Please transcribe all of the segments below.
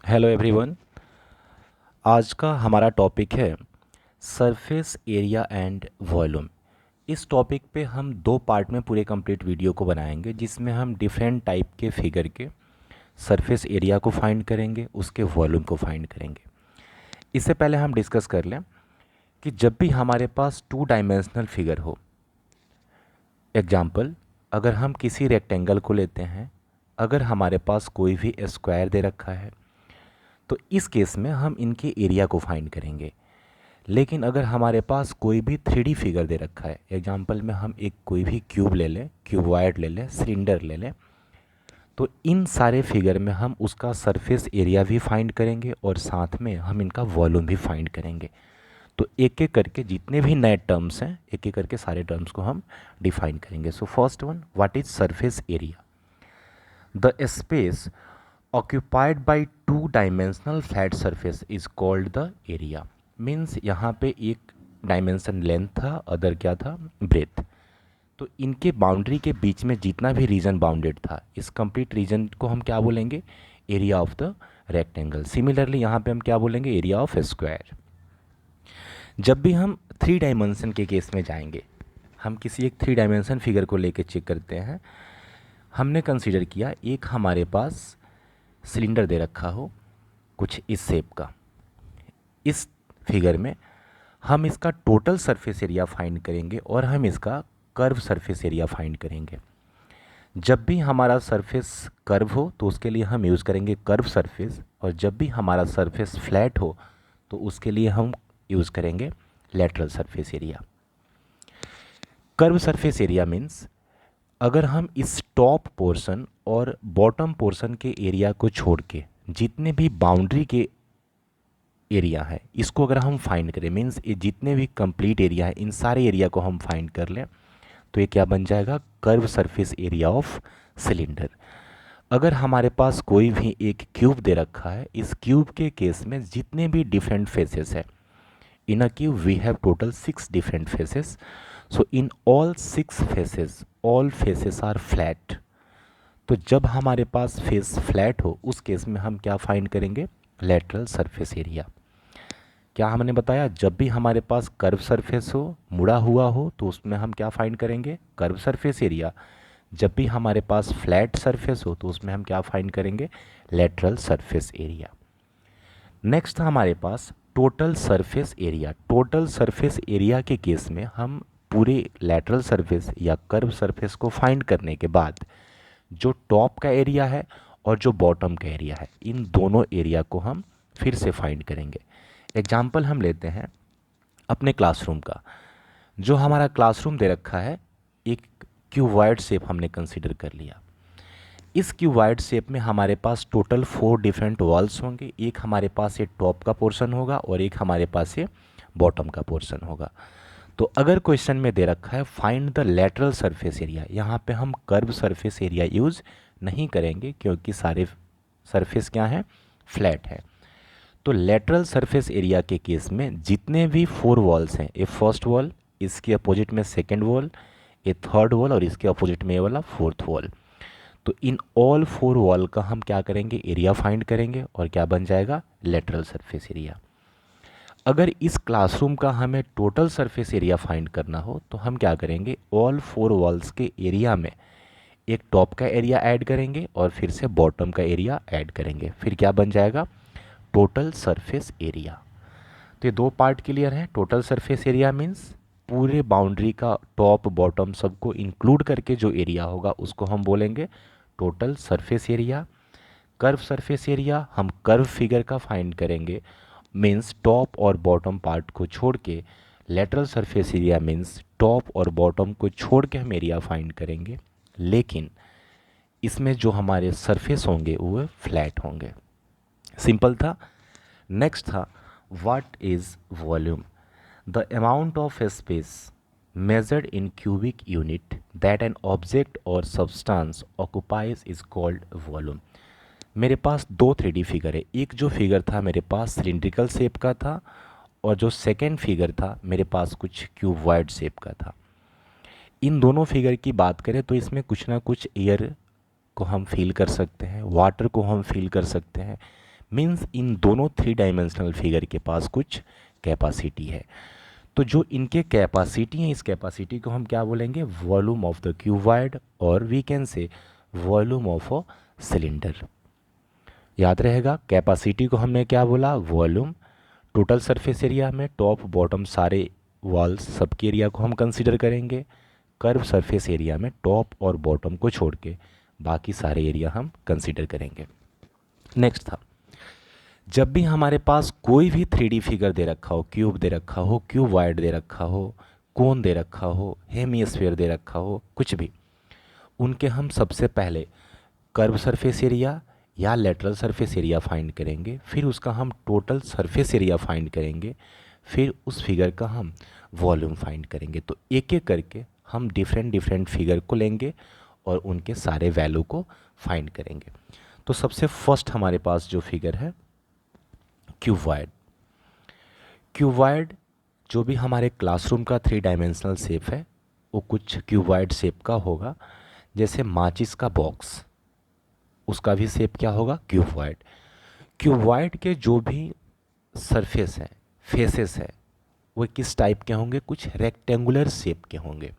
Hello everyone. आज का हमारा टॉपिक है सरफेस एरिया एंड वॉल्यूम। इस टॉपिक पे हम दो पार्ट में पूरे कंप्लीट वीडियो को बनाएंगे, जिसमें हम डिफरेंट टाइप के फिगर के सरफेस एरिया को फाइंड करेंगे, उसके वॉल्यूम को फाइंड करेंगे। इससे पहले हम डिस्कस कर लें कि जब भी हमारे पास टू डायमेंशनल फिगर हो, एग्जाम्पल अगर हम किसी रेक्टेंगल को लेते हैं, अगर हमारे पास कोई भी स्क्वायर दे रखा है तो इस केस में हम इनके एरिया को फाइंड करेंगे। लेकिन अगर हमारे पास कोई भी 3D फिगर दे रखा है, एग्जांपल में हम एक कोई भी क्यूब ले लें, क्यूबॉइड ले लें, सिलेंडर ले लें, तो इन सारे फिगर में हम उसका सरफेस एरिया भी फाइंड करेंगे और साथ में हम इनका वॉल्यूम भी फाइंड करेंगे। तो एक एक करके जितने भी नए टर्म्स हैं, एक एक करके सारे टर्म्स को हम डिफाइन करेंगे। So first one, what is surface area? The space occupied by two dimensional flat surface is called the area। Means यहाँ पे एक डायमेंशन लेंथ था, अदर क्या था, ब्रेथ। तो इनके बाउंड्री के बीच में जितना भी रीजन बाउंडेड था, इस कंप्लीट रीजन को हम क्या बोलेंगे? Area of the rectangle. Similarly यहाँ पे हम क्या बोलेंगे? Area of square. जब भी हम 3 डायमेंशन के केस में जाएंगे, हम किसी एक 3 डायमेंशन फिगर को लेके चेक करते हैं। हमने कंसीडर किया एक हमारे पास सिलेंडर दे रखा हो कुछ इस शेप का। इस फिगर में हम इसका टोटल सरफेस एरिया फाइंड करेंगे और हम इसका कर्व सरफेस एरिया फाइंड करेंगे। जब भी हमारा सरफेस कर्व हो तो उसके लिए हम यूज़ करेंगे कर्व सरफेस, और जब भी हमारा सरफेस फ्लैट हो तो उसके लिए हम यूज़ करेंगे lateral surface area. Curve surface area means अगर हम इस टॉप पोर्शन और बॉटम पोर्शन के एरिया को छोड़ के जितने भी बाउंड्री के एरिया है, इसको अगर हम फाइंड करें, मीन्स ये जितने भी कंप्लीट एरिया है, इन सारे एरिया को हम फाइंड कर लें, तो ये क्या बन जाएगा? Curve surface area of cylinder. अगर हमारे पास कोई भी एक क्यूब दे रखा है, इस क्यूब के केस में जितने भी डिफरेंट फेसेस है, in a cube we have total 6 different faces. So in all 6 faces, all faces are flat. तो जब हमारे पास फेस फ्लैट हो, उस केस में हम क्या फाइंड करेंगे? Lateral surface area. क्या हमने बताया? जब भी हमारे पास कर्व सरफेस हो, मुड़ा हुआ हो, तो उसमें हम क्या फाइंड करेंगे? Curve surface area. जब भी हमारे पास फ्लैट सरफेस हो तो उसमें हम क्या फाइंड करेंगे? Lateral surface area. नेक्स्ट था हमारे पास total surface area. Total surface area के केस में हम पूरे लेटरल सरफेस या कर्व सरफेस को फाइंड करने के बाद जो टॉप का एरिया है और जो बॉटम का एरिया है, इन दोनों एरिया को हम फिर से फाइंड करेंगे। एग्जाम्पल हम लेते हैं अपने क्लासरूम का। जो हमारा क्लासरूम दे रखा है, एक क्यूबॉइड शेप हमने कंसीडर कर लिया। इस क्यूबॉइड शेप में हमारे पास टोटल 4 डिफरेंट वॉल्स होंगे। एक हमारे पास ये टॉप का पोर्शन होगा और एक हमारे पास ये बॉटम का पोर्शन होगा। तो अगर क्वेश्चन में दे रखा है find the lateral surface area, यहाँ पे हम कर्व सरफेस एरिया यूज़ नहीं करेंगे क्योंकि सारे सरफेस क्या हैं? फ्लैट है। तो लेटरल सरफेस एरिया के केस में जितने भी 4 वॉल्स हैं, ये फर्स्ट वॉल, इसके अपोजिट में सेकेंड वॉल, ये थर्ड वॉल और इसके अपोजिट में ये वाला फोर्थ वॉल, तो इन ऑल 4 वॉल का हम क्या करेंगे? एरिया फाइंड करेंगे और क्या बन जाएगा? Lateral surface area. अगर इस क्लासरूम का हमें टोटल सरफेस एरिया फाइंड करना हो तो हम क्या करेंगे? ऑल 4 वॉल्स के एरिया में एक टॉप का एरिया ऐड करेंगे और फिर से बॉटम का एरिया ऐड करेंगे, फिर क्या बन जाएगा? Total surface area. तो ये दो पार्ट क्लियर है। टोटल सरफेस एरिया मीन्स पूरे बाउंड्री का टॉप बॉटम सबको इंक्लूड करके जो एरिया होगा उसको हम बोलेंगे total surface area. Curve surface area हम कर्व फिगर का फाइंड करेंगे, मीन्स टॉप और बॉटम पार्ट को छोड़ के। Lateral surface area means top और बॉटम को छोड़ के हम एरिया फाइंड करेंगे, लेकिन इसमें जो हमारे सरफेस होंगे वो फ्लैट होंगे। सिंपल था। नेक्स्ट था what is volume? The amount of space measured in cubic unit that an object or substance occupies is called volume। मेरे पास दो 3D फिगर है। एक जो फिगर था मेरे पास सिलिंड्रिकल शेप का था और जो सेकेंड फिगर था मेरे पास कुछ क्यूबॉइड शेप का था। इन दोनों फिगर की बात करें तो इसमें कुछ ना कुछ एयर को हम फील कर सकते हैं, वाटर को हम फील कर सकते हैं, मीन्स इन दोनों थ्री डायमेंशनल फिगर के पास कुछ कैपेसिटी है। तो जो इनके कैपेसिटी है, इस कैपेसिटी को हम क्या बोलेंगे, वॉल्यूम ऑफ द क्यूबॉइड, और we can say volume of a cylinder. याद रहेगा, कैपेसिटी को हमने क्या बोला, वॉल्यूम। टोटल सरफेस एरिया में टॉप बॉटम सारे वॉल्स सबके एरिया को हम कंसीडर करेंगे। कर्व सरफेस एरिया में टॉप और बॉटम को छोड़ के बाकी सारे एरिया हम कंसीडर करेंगे। नेक्स्ट था, जब भी हमारे पास कोई भी 3D फिगर दे रखा हो, क्यूब दे रखा हो, क्यूबॉइड दे रखा हो, कोन दे रखा हो, हेमिस्फीयर दे रखा हो, कुछ भी, उनके हम सबसे पहले कर्व सरफेस एरिया या लेटरल सरफेस एरिया फाइंड करेंगे, फिर उसका हम टोटल सरफेस एरिया फाइंड करेंगे, फिर उस फिगर का हम वॉल्यूम फाइंड करेंगे। तो एक एक करके हम डिफरेंट डिफरेंट फिगर को लेंगे और उनके सारे वैल्यू को फाइंड करेंगे। तो सबसे फर्स्ट हमारे पास जो फिगर है क्यूबॉइड। क्यूबॉइड जो भी हमारे क्लासरूम का 3 डायमेंशनल शेप है वो कुछ क्यूबॉइड शेप का होगा। जैसे माचिस का बॉक्स, उसका भी शेप क्या होगा, क्यूबॉइड। क्यूबॉइड के जो भी सरफेस है, फेसेस है, वो किस टाइप के होंगे, कुछ रेक्टेंगुलर शेप के होंगे,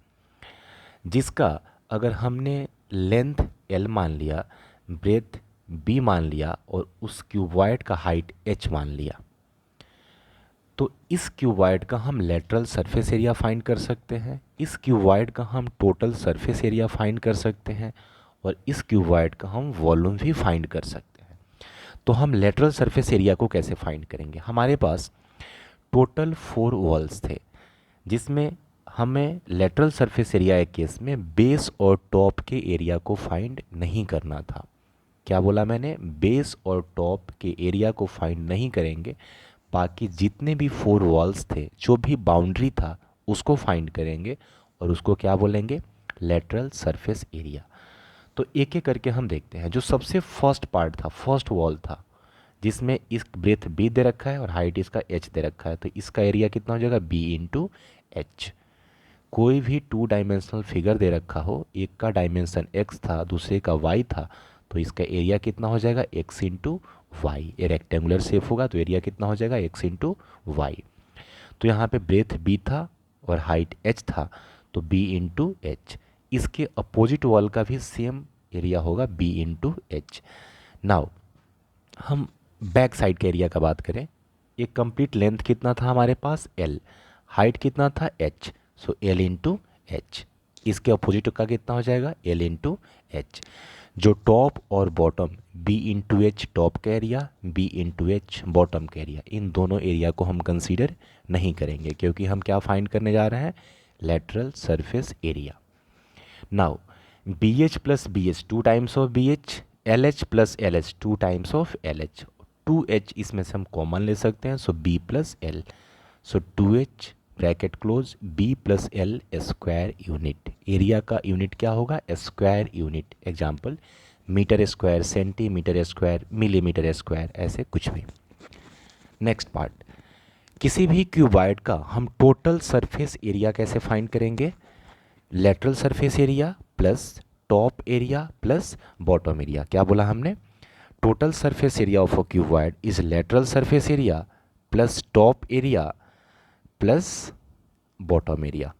जिसका अगर हमने लेंथ L मान लिया, ब्रेथ B मान लिया और उस क्यूबॉइड का हाइट h मान लिया, तो इस क्यूबॉइड का हम लेटरल सरफेस एरिया फाइंड कर सकते हैं, इस क्यूबॉइड का हम टोटल सरफेस एरिया फाइंड कर सकते हैं, और इस क्यूबॉइड का हम वॉल्यूम भी फाइंड कर सकते हैं। तो हम लेटरल सरफेस एरिया को कैसे फाइंड करेंगे, हमारे पास टोटल 4 वॉल्स थे, जिसमें हमें लेटरल सरफेस एरिया के केस में बेस और टॉप के एरिया को फाइंड नहीं करना था। क्या बोला मैंने, बेस और टॉप के एरिया को फाइंड नहीं करेंगे, बाकी जितने भी 4 वॉल्स थे, जो भी बाउंड्री था, उसको फाइंड करेंगे और उसको क्या बोलेंगे, लेटरल सरफेस एरिया। तो एक एक करके हम देखते हैं। जो सबसे फर्स्ट पार्ट था, फर्स्ट वॉल था, जिसमें इस ब्रेथ B दे रखा है और हाइट इसका h दे रखा है, तो इसका एरिया कितना हो जाएगा, B इंटू एच। कोई भी 2 डायमेंशनल फिगर दे रखा हो, एक का डायमेंशन x था, दूसरे का y था, तो इसका एरिया कितना हो जाएगा, x इंटू वाई। ये रेक्टेंगुलर शेप होगा तो एरिया कितना हो जाएगा, x इंटू वाई। तो यहाँ पे ब्रेथ B था और हाइट h था, तो B इंटू एच। इसके अपोजिट वॉल का भी सेम एरिया होगा, B इंटू एच। नाउ हम बैक साइड के एरिया का बात करें, एक कंप्लीट लेंथ कितना था हमारे पास, L, हाइट कितना था, h, so L into H. इसके अपोजिट का कितना हो जाएगा, L इंटू एच। जो टॉप और bottom B into H top का area, B into H bottom का एरिया, इन दोनों एरिया को हम कंसीडर नहीं करेंगे, क्योंकि हम क्या फाइंड करने जा रहे हैं, lateral surface area. Now BH plus BH 2 times of BH, LH plus LH 2 times of LH, 2H इसमें से हम कॉमन ले सकते हैं, so B plus L, so 2H bracket close B plus L square unit. Area का unit क्या होगा, square unit. Example metre square, centimetre square, millimetre square, ऐसे कुछ भी। नेक्स्ट पार्ट, किसी भी क्यूबॉइड का हम टोटल सरफेस एरिया कैसे फाइंड करेंगे, lateral surface area plus top area plus bottom area. क्या बोला हमने, total surface area of a cuboid is lateral surface area plus top area plus bottom area.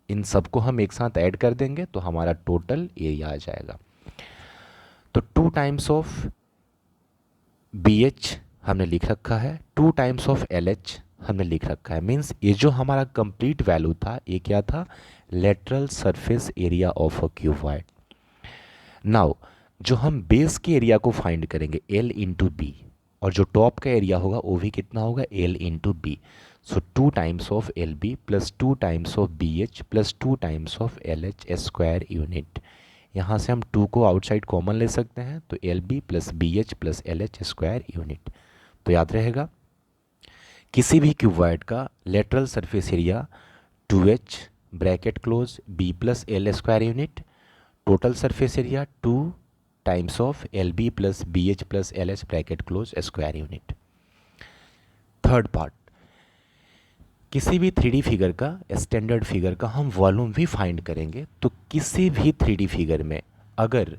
इन सबको हम एक साथ ऐड कर देंगे तो हमारा टोटल एरिया आ जाएगा। तो 2 टाइम्स ऑफ BH हमने लिख रखा है, 2 टाइम्स ऑफ LH हमने लिख रखा है। मीन्स ये जो हमारा कंप्लीट वैल्यू था, ये क्या था, lateral surface area of a cuboid. Now जो हम बेस के एरिया को फाइंड करेंगे, L इंटू बी, और जो टॉप का एरिया होगा वो भी कितना होगा, L into B. So 2 times of LB plus 2 times of BH plus 2 times of LH square unit. यहाँ से हम 2 को आउटसाइड कॉमन ले सकते हैं, तो LB plus BH plus LH square unit. तो याद रहेगा, किसी भी क्यूबॉइड का lateral surface area 2H bracket close B plus L square unit, total surface area 2 times of LB plus BH plus LH bracket close square unit. Third part, किसी भी 3D figure का, standard figure का हम volume भी find करेंगे। तो किसी भी 3D फिगर में अगर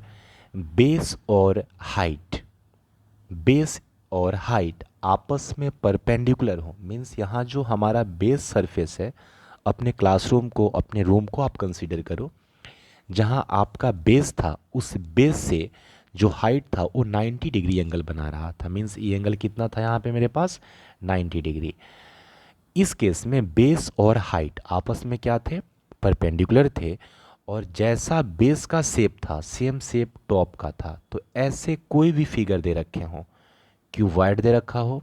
बेस और हाइट, बेस और हाइट आपस में परपेंडिकुलर हो, मीन्स यहाँ जो हमारा बेस सरफेस है, अपने क्लासरूम को, अपने रूम को आप कंसीडर करो, जहाँ आपका बेस था उस बेस से जो हाइट था वो 90 डिग्री एंगल बना रहा था। मीन्स ये एंगल कितना था यहाँ पे मेरे पास, 90 डिग्री। इस केस में बेस और हाइट आपस में क्या थे, परपेंडिकुलर थे, और जैसा बेस का शेप था सेम शेप टॉप का था। तो ऐसे कोई भी फिगर दे रखे हों, क्यूबॉइड दे रखा हो,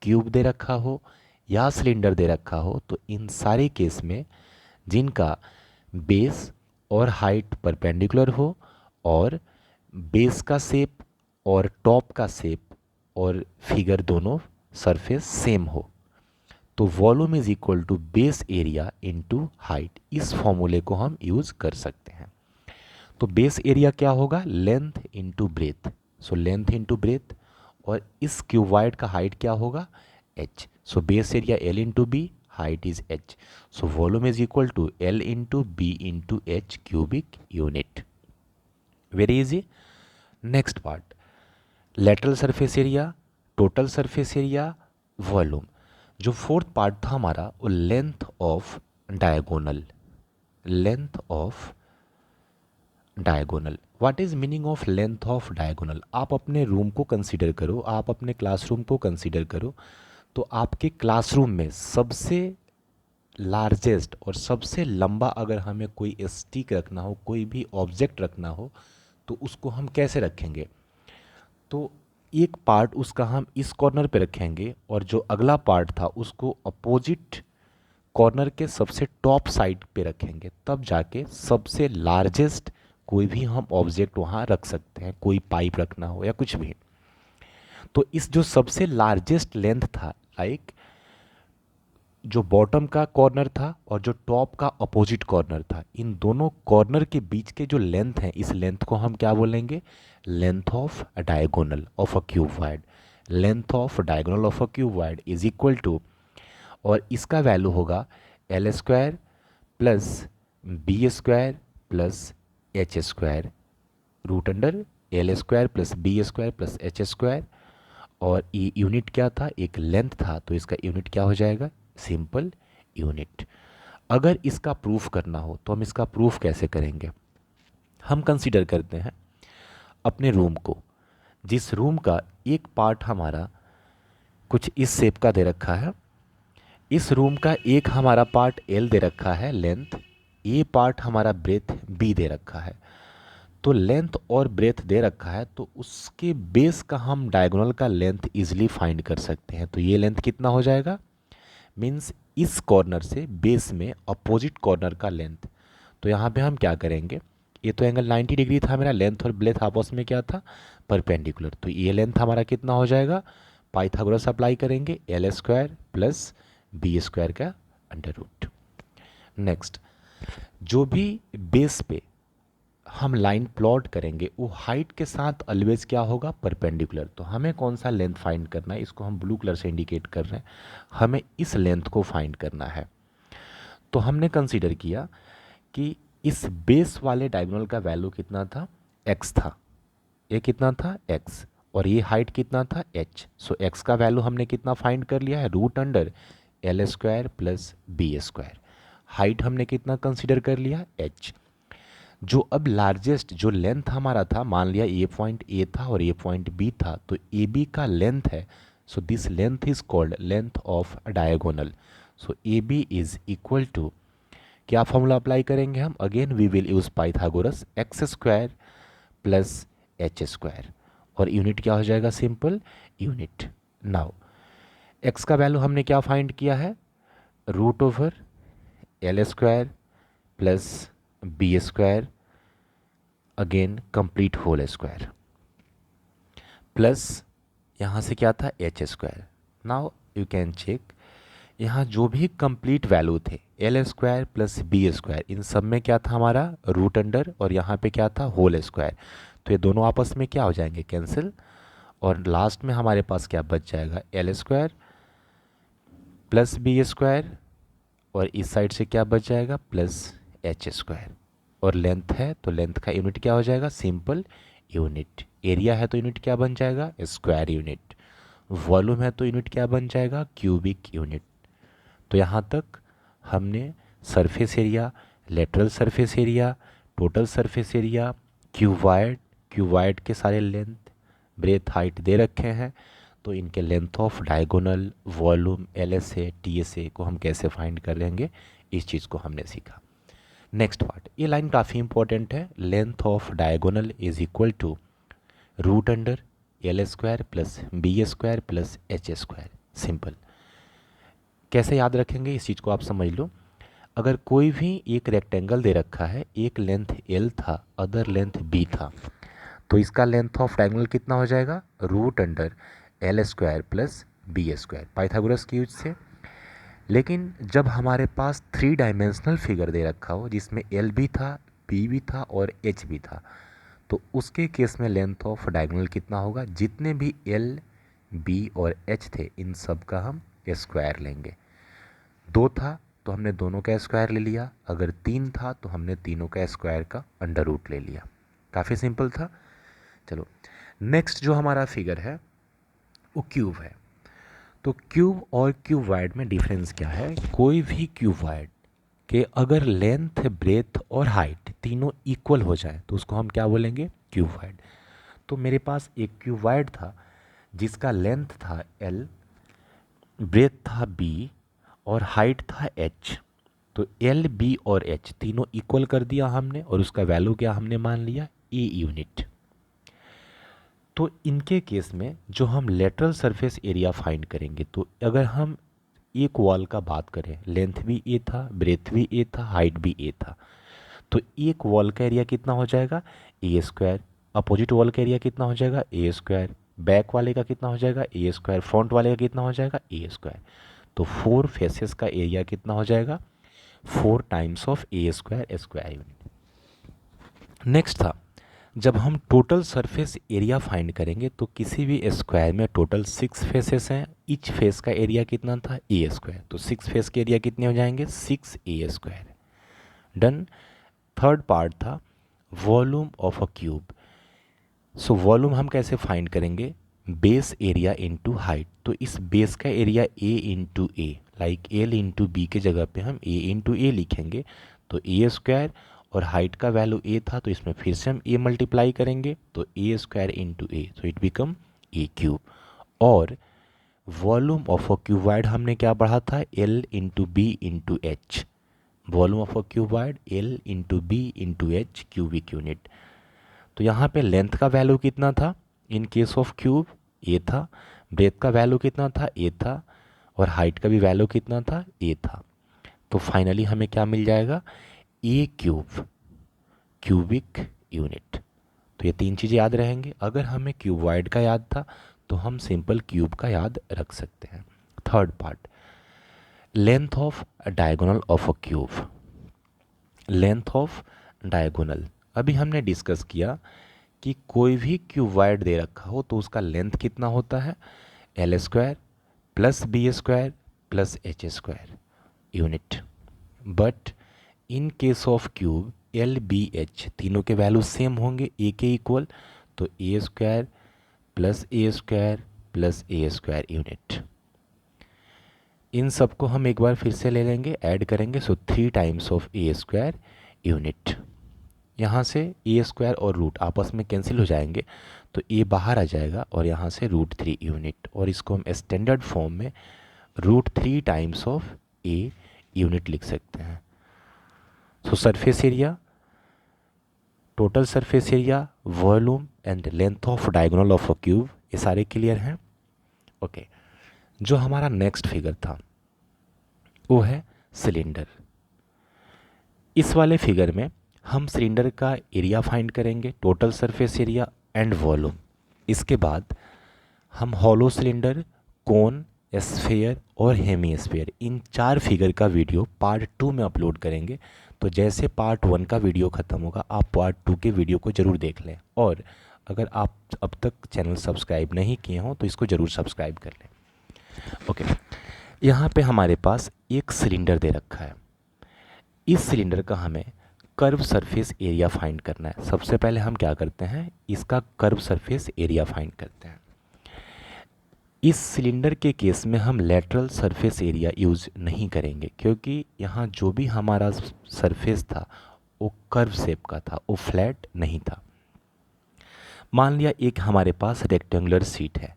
क्यूब दे रखा हो या सिलेंडर दे रखा हो, तो इन सारे केस में जिनका बेस और हाइट परपेंडिकुलर हो और बेस का शेप और टॉप का शेप और फिगर दोनों सरफेस सेम हो, तो volume is equal to base area into height. इस फॉर्मूले को हम यूज कर सकते हैं। तो बेस एरिया क्या होगा, length into breadth, so length into breadth, और इस क्यूबॉइड का हाइट क्या होगा, h, so base area l into B, height is h, so volume is equal to l into B into h cubic unit. Very easy. Next part, lateral surface area, total surface area, volume. जो fourth part था हमारा वो length of diagonal, length of diagonal. What is meaning of length of diagonal? आप अपने room को consider करो, आप अपने क्लासरूम को कंसीडर करो, तो आपके क्लासरूम में सबसे लार्जेस्ट और सबसे लंबा अगर हमें कोई स्टिक रखना हो, कोई भी ऑब्जेक्ट रखना हो, तो उसको हम कैसे रखेंगे? तो एक पार्ट उसका हम इस कॉर्नर पे रखेंगे और जो अगला पार्ट था उसको अपोजिट कॉर्नर के सबसे टॉप साइड पे रखेंगे, तब जाके सबसे लार्जेस्ट कोई भी हम ऑब्जेक्ट वहाँ रख सकते हैं, कोई पाइप रखना हो या कुछ भी। तो इस जो सबसे लार्जेस्ट लेंथ था, लाइक जो बॉटम का कॉर्नर था और जो टॉप का अपोजिट कॉर्नर था, इन दोनों कॉर्नर के बीच के जो लेंथ है, इस लेंथ को हम क्या बोलेंगे, length of diagonal of a cuboid. Length of diagonal of a cuboid is equal to, और इसका वैल्यू होगा L square plus B square plus H square, root under L square plus B square plus H square. और ये unit क्या था, एक length था, तो इसका यूनिट क्या हो जाएगा, सिंपल यूनिट। अगर इसका प्रूफ करना हो तो हम इसका प्रूफ कैसे करेंगे? हम कंसीडर करते हैं अपने रूम को, जिस रूम का एक पार्ट हमारा कुछ इस शेप का दे रखा है, इस रूम का एक हमारा पार्ट एल दे रखा है लेंथ, ये पार्ट हमारा ब्रेथ बी दे रखा है। तो लेंथ और ब्रेथ दे रखा है, तो उसके बेस का हम डायगोनल का लेंथ इजीली फाइंड कर सकते हैं। तो ये लेंथ कितना हो जाएगा, मीन्स इस कॉर्नर से बेस में अपोजिट कॉर्नर का लेंथ। तो यहाँ पे हम क्या करेंगे, ये तो एंगल 90 डिग्री था मेरा, लेंथ और ब्रेथ आपस में क्या था, परपेंडिकुलर। तो ये लेंथ हमारा कितना हो जाएगा, पाइथागोरस अप्लाई करेंगे, L square plus B square का अंडर रूट। नेक्स्ट, जो भी बेस पे हम लाइन प्लॉट करेंगे वो हाइट के साथ ऑलवेज क्या होगा, परपेंडिकुलर। तो हमें कौन सा लेंथ फाइंड करना है, इसको हम ब्लू कलर से इंडिकेट कर रहे हैं, हमें इस लेंथ को फाइंड करना है। तो हमने कंसीडर किया कि इस बेस वाले डायगोनल का वैल्यू कितना था, x था, ये कितना था x, और ये हाइट कितना था h। सो x का वैल्यू हमने कितना फाइंड कर लिया है, root under L square plus B square. Height हमने कितना कंसीडर कर लिया, h। जो अब लार्जेस्ट जो लेंथ हमारा था, मान लिया ये पॉइंट ए था और ये पॉइंट बी था, तो ए बी का लेंथ है, so this length is called length of diagonal. So A B is equal to, क्या फॉर्मूला अप्लाई करेंगे हम, again we will use Pythagoras, X square plus H square, और unit क्या हो जाएगा, सिंपल यूनिट। नाउ एक्स का value हमने क्या फाइंड किया है, root over L square plus B square, again complete whole square, plus यहाँ से क्या था, H square. Now you can check, यहाँ जो भी कंप्लीट वैल्यू थे, L square plus B square, इन सब में क्या था हमारा, रूट अंडर, और यहाँ पे क्या था, होल स्क्वायर। तो ये दोनों आपस में क्या हो जाएंगे, कैंसिल, और लास्ट में हमारे पास क्या बच जाएगा, L square plus B square, और इस साइड से क्या बच जाएगा, प्लस एच स्क्वायर। और लेंथ है तो लेंथ का यूनिट क्या हो जाएगा, सिंपल यूनिट। एरिया है तो यूनिट क्या बन जाएगा, स्क्वायर यूनिट। वॉल्यूम है तो यूनिट क्या बन जाएगा, क्यूबिक यूनिट। तो यहाँ तक हमने surface area, lateral surface area, total surface area, cuboid के सारे लेंथ, ब्रेथ, हाइट दे रखे हैं। तो इनके length of diagonal, volume, LSA, TSA को हम कैसे फाइंड करेंगे, इस चीज़ को हमने सीखा। नेक्स्ट पार्ट, ये लाइन काफ़ी इंपॉर्टेंट है। Length of diagonal is equal to root under L square plus B square plus H square. Simple. कैसे याद रखेंगे इस चीज़ को आप समझ लो। अगर कोई भी एक रेक्टेंगल दे रखा है, एक लेंथ एल था, अदर लेंथ बी था, तो इसका लेंथ ऑफ डायगोनल कितना हो जाएगा, root under L square plus B square, Pythagoras की यूज से। लेकिन जब हमारे पास 3 डायमेंशनल फिगर दे रखा हो जिसमें एल भी था, बी भी था और एच भी था, तो उसके केस में लेंथ ऑफ डायगोनल कितना होगा, जितने भी एल, बी और एच थे इन सब का हम स्क्वायर लेंगे। 2 था तो हमने दोनों का स्क्वायर ले लिया, अगर 3 था तो हमने तीनों का स्क्वायर का अंडर रूट ले लिया। काफ़ी सिंपल था। चलो नेक्स्ट जो हमारा फिगर है वो क्यूब है। तो क्यूब और क्यूबॉइड में डिफरेंस क्या है, कोई भी क्यूबॉइड के अगर लेंथ, ब्रेथ और हाइट तीनों इक्वल हो जाए तो उसको हम क्या बोलेंगे, क्यूबॉइड। तो मेरे पास एक क्यूबॉइड था जिसका लेंथ था एल, ब्रेथ था बी और हाइट था एच। तो एल, बी और एच तीनों इक्वल कर दिया हमने और उसका वैल्यू क्या हमने मान लिया, ए यूनिट। तो इनके केस में जो हम लेटरल सरफेस एरिया फाइंड करेंगे, तो अगर हम एक वॉल का बात करें, लेंथ भी ए था, ब्रेथ भी ए था, हाइट भी ए था, तो एक वॉल का एरिया कितना हो जाएगा, ए स्क्वायर। अपोजिट वॉल का एरिया कितना हो जाएगा, ए स्क्वायर। बैक वाले का कितना हो जाएगा, ए स्क्वायर। फ्रंट वाले का कितना हो जाएगा, ए स्क्वायर। तो 4 फेसेस का एरिया कितना हो जाएगा, 4 times of A square square unit. Next था, जब हम टोटल सरफेस एरिया फाइंड करेंगे तो किसी भी स्क्वायर में टोटल 6 फेसेस हैं, ईच फेस का एरिया कितना था, ए स्क्वायर। तो 6 फेस के एरिया कितने हो जाएंगे, 6 ए स्क्वायर। डन। थर्ड पार्ट था volume of a cube. So volume हम कैसे फाइंड करेंगे, बेस एरिया इनटू हाइट। तो इस बेस का area A into A, like L into B के जगह पे हम ए इंटू ए लिखेंगे। तो ए स्क्वायर और हाइट का वैल्यू ए था तो इसमें फिर से हम ए मल्टीप्लाई करेंगे, तो ए स्क्वायर इंटू ए, तो इट बिकम ए क्यूब। और वॉल्यूम ऑफ अ क्यूबॉइड हमने क्या पढ़ा था, L into B into H. Volume of a cuboid L into B into H cubic unit. तो यहाँ पे लेंथ का वैल्यू कितना था, in case of cube A था, ब्रेथ का वैल्यू कितना था, ए था, और हाइट का भी वैल्यू कितना था, ए था। तो फाइनली हमें क्या मिल जाएगा, ए क्यूब क्यूबिक यूनिट। तो ये 3 चीज़ें याद रहेंगे। अगर हमें क्यूबॉइड का याद था तो हम सिंपल क्यूब का याद रख सकते हैं। Third part, length of diagonal of a cube. Length of diagonal, अभी हमने डिस्कस किया कि कोई भी क्यूबॉइड दे रखा हो तो उसका लेंथ कितना होता है, L square plus B square plus H square unit. But in case of cube L, B, H तीनों के वैल्यू सेम होंगे, ए के इक्वल। तो A square plus A square plus A square unit. इन सबको हम एक बार फिर से ले लेंगे, ऐड करेंगे। सो 3 times of A square unit. यहाँ से ए स्क्वायर और रूट आपस में कैंसिल हो जाएंगे, तो ए बाहर आ जाएगा और यहाँ से √3 यूनिट, और इसको हम स्टैंडर्ड फॉर्म में √3 टाइम्स ऑफ ए यूनिट लिख सकते हैं। सो surface area, total surface area, volume and length of diagonal of a cube, ये सारे क्लियर हैं। ओके, जो हमारा नेक्स्ट फिगर था वो है सिलेंडर। इस वाले फिगर में हम सिलेंडर का एरिया फाइंड करेंगे, total surface area and volume. इसके बाद हम हॉलो सिलेंडर, कोन, स्फीयर और हेमीस्फीयर, इन 4 फिगर का वीडियो पार्ट 2 में अपलोड करेंगे। तो जैसे पार्ट 1 का वीडियो ख़त्म होगा आप पार्ट 2 के वीडियो को ज़रूर देख लें, और अगर आप अब तक चैनल सब्सक्राइब नहीं किए हों तो इसको ज़रूर सब्सक्राइब कर लें। ओके, यहाँ पे हमारे पास एक सिलेंडर दे रखा है। इस सिलेंडर का हमें कर्व सरफेस एरिया फाइंड करना है। सबसे पहले हम क्या करते हैं, इसका कर्व सरफेस एरिया फाइंड करते हैं। इस सिलेंडर के केस में हम लेटरल सरफेस एरिया यूज़ नहीं करेंगे, क्योंकि यहाँ जो भी हमारा सरफेस था वो कर्व शेप का था, वो फ्लैट नहीं था। मान लिया एक हमारे पास रेक्टेंगुलर शीट है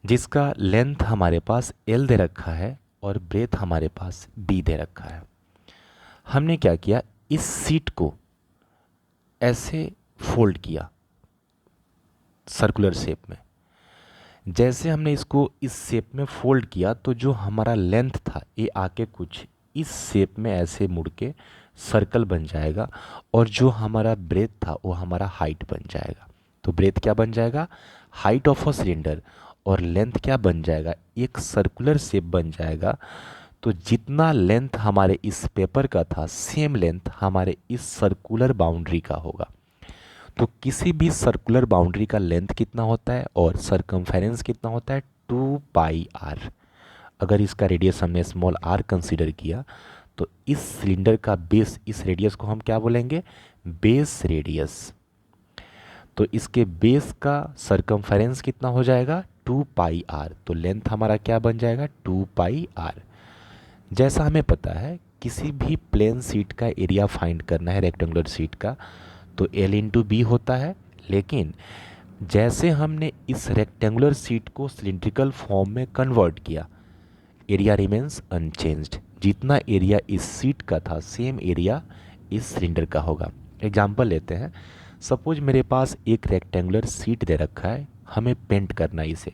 जिसका लेंथ हमारे पास L दे रखा है और ब्रेथ हमारे पास B दे रखा है। हमने क्या किया, इस शीट को ऐसे फोल्ड किया सर्कुलर शेप में। जैसे हमने इसको इस शेप में फोल्ड किया तो जो हमारा लेंथ था ये आके कुछ इस शेप में ऐसे मुड़ के सर्कल बन जाएगा, और जो हमारा ब्रेथ था वो हमारा हाइट बन जाएगा। तो ब्रेथ क्या बन जाएगा, हाइट ऑफ अ सिलेंडर, और लेंथ क्या बन जाएगा, एक सर्कुलर शेप बन जाएगा। तो जितना लेंथ हमारे इस पेपर का था सेम लेंथ हमारे इस सर्कुलर बाउंड्री का होगा। तो किसी भी सर्कुलर बाउंड्री का लेंथ कितना होता है और सरकमफेरेंस कितना होता है, 2πr। अगर इसका रेडियस हमने स्मॉल r कंसीडर किया तो इस सिलेंडर का बेस, इस रेडियस को हम क्या बोलेंगे, बेस रेडियस। तो इसके बेस का सरकमफेरेंस कितना हो जाएगा, 2πr। तो लेंथ हमारा क्या बन जाएगा, 2πr। जैसा हमें पता है किसी भी प्लेन शीट का एरिया फाइंड करना है रेक्टेंगुलर शीट का तो L इंटू बी होता है। लेकिन जैसे हमने इस रेक्टेंगुलर शीट को सिलिंड्रिकल फॉर्म में कन्वर्ट किया, एरिया रिमेन्स अनचेंज्ड। जितना एरिया इस शीट का था सेम एरिया इस सिलेंडर का होगा। एग्जाम्पल लेते हैं, सपोज मेरे पास एक रेक्टेंगुलर शीट दे रखा है, हमें पेंट करना है इसे।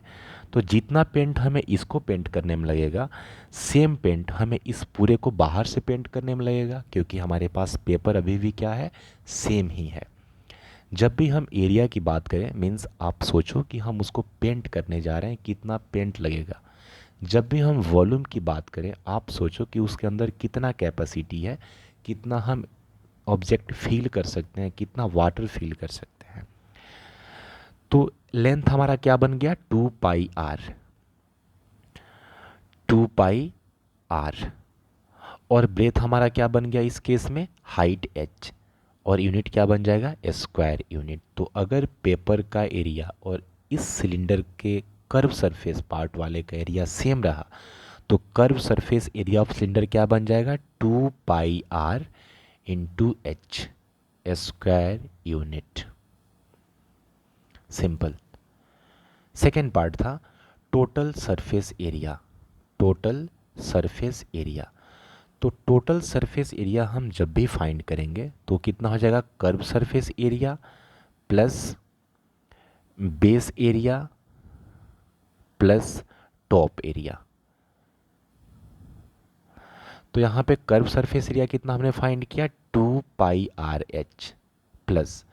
तो जितना पेंट हमें इसको पेंट करने में लगेगा सेम पेंट हमें इस पूरे को बाहर से पेंट करने में लगेगा, क्योंकि हमारे पास पेपर अभी भी क्या है, सेम ही है। जब भी हम एरिया की बात करें मीन्स आप सोचो कि हम उसको पेंट करने जा रहे हैं, कितना पेंट लगेगा। जब भी हम वॉल्यूम की बात करें आप सोचो कि उसके अंदर कितना कैपेसिटी है, कितना हम ऑब्जेक्ट फील कर सकते हैं, कितना वाटर फील कर सकते हैं। तो लेंथ हमारा क्या बन गया, 2πr, 2πr। और ब्रेथ हमारा क्या बन गया इस केस में, हाइट h, और यूनिट क्या बन जाएगा, स्क्वायर यूनिट। तो अगर पेपर का एरिया और इस सिलेंडर के कर्व सरफेस पार्ट वाले का एरिया सेम रहा तो curve surface area of cylinder क्या बन जाएगा, 2πr into H, square unit. Simple. Second part था total surface area. Total surface area, तो टोटल सरफेस एरिया हम जब भी फाइंड करेंगे तो कितना हो जाएगा, curve surface area plus base area plus top area. तो यहाँ पे कर्व सरफेस एरिया कितना हमने फाइंड किया, 2πrh, प्लस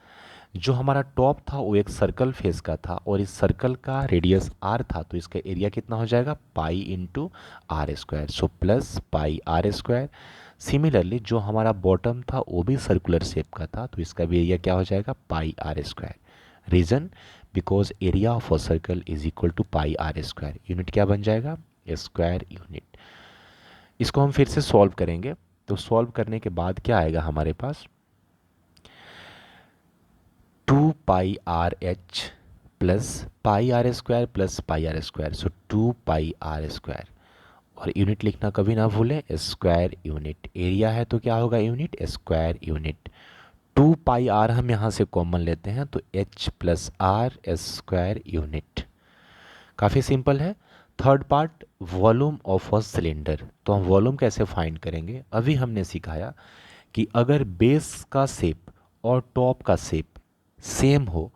जो हमारा टॉप था वो एक सर्कल फेस का था और इस सर्कल का रेडियस r था, तो इसका एरिया कितना हो जाएगा, pi into R square, so plus pi are square. Similarly जो हमारा बॉटम था वो भी सर्कुलर शेप का था, तो इसका भी एरिया क्या हो जाएगा, pi are square. Reason, because area of a circle is equal to pi are square. Unit क्या बन जाएगा, स्क्वायर यूनिट। इसको हम फिर से सॉल्व करेंगे, तो सॉल्व करने के बाद क्या आएगा हमारे पास, 2πrh plus pi are square plus pi are square, so 2πr square. और यूनिट लिखना कभी ना भूलें, स्क्वायर यूनिट। एरिया है तो क्या होगा, यूनिट स्क्वायर यूनिट। 2πr हम यहाँ से कॉमन लेते हैं तो h plus R square unit. काफ़ी सिंपल है। Third part, volume of a cylinder. तो हम वॉल्यूम कैसे फाइंड करेंगे, अभी हमने सिखाया कि अगर बेस का शेप और टॉप का शेप सेम हो,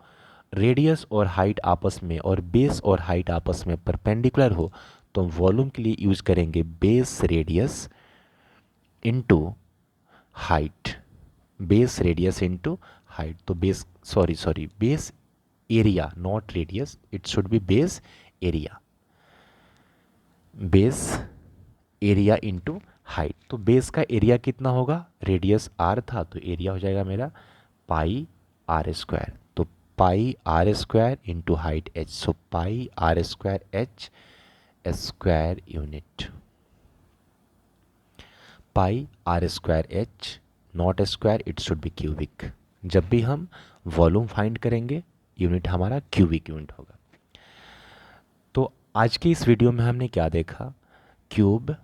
रेडियस और हाइट आपस में और बेस और हाइट आपस में परपेंडिकुलर हो, तो हम वॉल्यूम के लिए यूज करेंगे base radius into height. Base radius into height, तो base area, not radius, it should be base area. Base area into height, तो बेस का एरिया कितना होगा, रेडियस r था तो एरिया हो जाएगा मेरा पाई आर स्क्वायर। तो pi are square into height h, so pi are square h square unit. Pi are square h, not square, it should be cubic. जब भी हम वॉल्यूम फाइंड करेंगे यूनिट हमारा क्यूबिक यूनिट होगा। तो आज की इस वीडियो में हमने क्या देखा, क्यूब,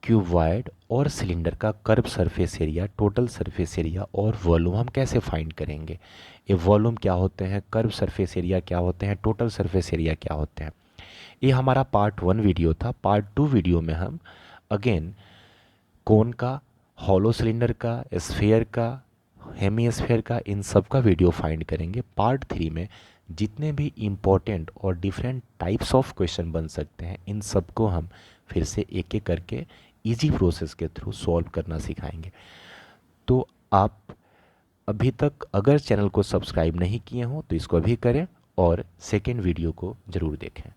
क्यूबॉइड और सिलेंडर का curve surface area, total surface area और वॉल्यूम हम कैसे फाइंड करेंगे। ये वॉल्यूम क्या होते हैं, कर्व सरफेस एरिया क्या होते हैं, टोटल सरफेस एरिया क्या होते हैं। ये हमारा पार्ट 1 वीडियो था। पार्ट 2 वीडियो में हम अगेन कोन का, हॉलो सिलेंडर का, स्फीयर का, हेमीस्फीयर का, इन सब का वीडियो फाइंड करेंगे। पार्ट 3 में जितने भी इम्पोर्टेंट और डिफरेंट टाइप्स ऑफ क्वेश्चन बन सकते हैं, इन सबको हम फिर से एक एक करके इजी प्रोसेस के थ्रू सॉल्व करना सिखाएंगे। तो आप अभी तक अगर चैनल को सब्सक्राइब नहीं किए हों तो इसको अभी करें और सेकेंड वीडियो को ज़रूर देखें।